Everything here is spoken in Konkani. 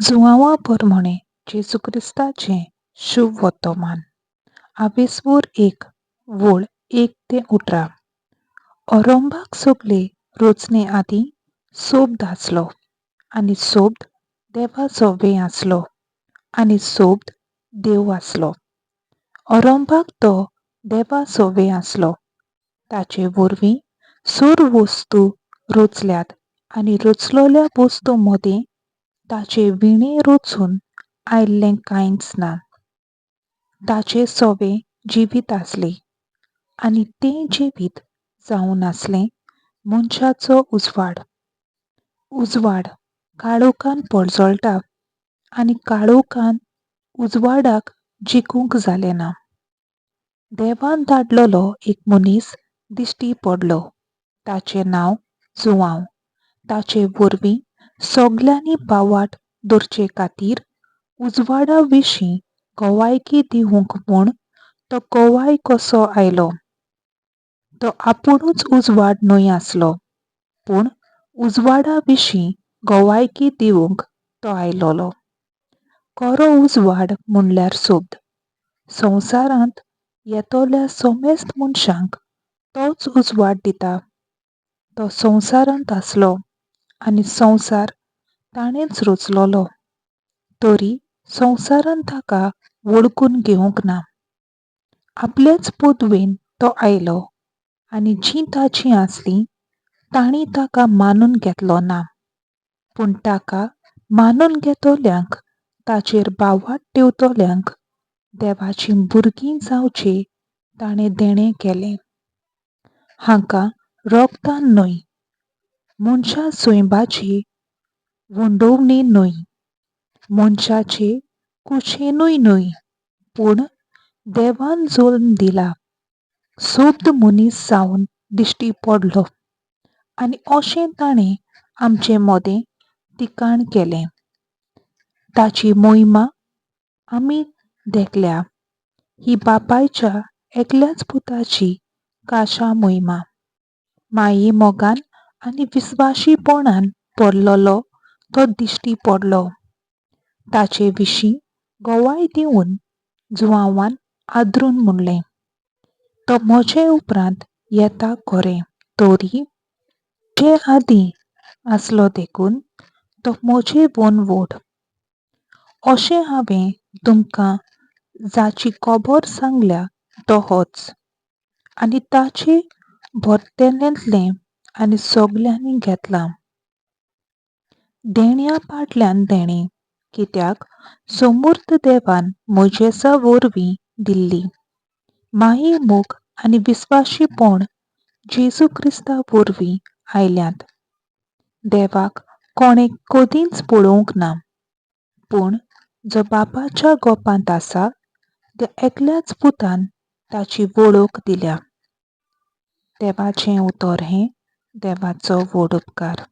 जुवांवा परमणे जेजू क्रिस्ताचें शुभ वर्तमान आवेसवोर एक वोळ 1 ते 18 अरंभाक सोगले रोचने आदीं सोबत आसलो आनी सोबत देवाचो वें आसलो आनी सोबत देव आसलो. अरंभाक तो देवाचो वें आसलो. ताचे वरवीं सगळ्यो वस्तू रचल्यात आनी रचलोल्या वस्तू मदीं ताचे विणे रचून आयिल्लें कांयच ना. ताचे सोबे जिवीत आसले आनी तें जिवीत जावन आसलें मनशाचो उजवाड. उजवाड काळोखान पडजळटा आनी काळोखान उजवाडाक जिखूंक जालें ना. देवान धाडलोलो एक मनीस दिश्टी पडलो. ताचें नांव जुवांव. ताचे वरवीं सगल्यांनी बावाट दवरचे खातीर उजवाडा विशीं कवायकी दिवंक म्हूण तो कवाय कसो आयलो. तो आपुणूच उजवाड न्हय आसलो, पूण उजवाडा विशीं कवायकी दिवंक तो आयलोलो. खरो उजवाड म्हणल्यार सोबत. संवसारांत येतोल्या समेस्त मनशांक तोच उजवाड दिता. तो संवसारांत आसलो आनी संवसार ताणेंच रचलोलो. तरी संवसारान ताका वळखून घेवंक ना. आपलेच पोदवेन तो आयलो आनी जीं ताचीं आसलीं तांणी ताका मानून घेतलो ना. पूण ताका मानून घेतोल्यांक ताचेर बावाट ठेवतोल्यांक देवाचीं भुरगीं जावचें ताणें देणें केलें. हांकां रोगतान न्हय, मनशा सोयंबाचे वंडोवणेन न्हय, मनशाचे कुशेनूय न्हय, पूण देवान जल्म दिला. सोबत मनीस जावन दिश्टी पडलो आनी अशें ताणें आमचे मोदें तिकाण केलें. ताची मोहिमा आमी देखल्या. ही बापायच्या एकल्याच पुताची खाशा मोहिमा. माये मोगान आनी विस्वाशीपणान पडलोलो तो दिश्टी पडलो. ताचे विशीं गवाय दिवन जुवांवान आदरून म्हणलें, तो म्हजे उपरांत येता खरें, तरी म्हजे आदीं आसलो देखून तो म्हजे वन व्हड. अशें हांवें तुमकां जाची खबर सांगल्या तो होच. आनी ताचे भरतेल्यांतलें आनी सगल्यांनी घेतलां. देण्या फाटल्यान देणें, कित्याक समर्थ देवान मोइजेसा वरवीं दिल्ली. माये मोग आनी विस्वाशीपण जेजू क्रिस्ता वरवीं आयल्यांत. देवाक कोणें कदींच पळोवंक ना, पूण जो बापाच्या गोपांत आसा त्या एकल्याच पुतान ताची वळख दिल्या. देवाचें उतर हें देवाचो व्हड उपकार.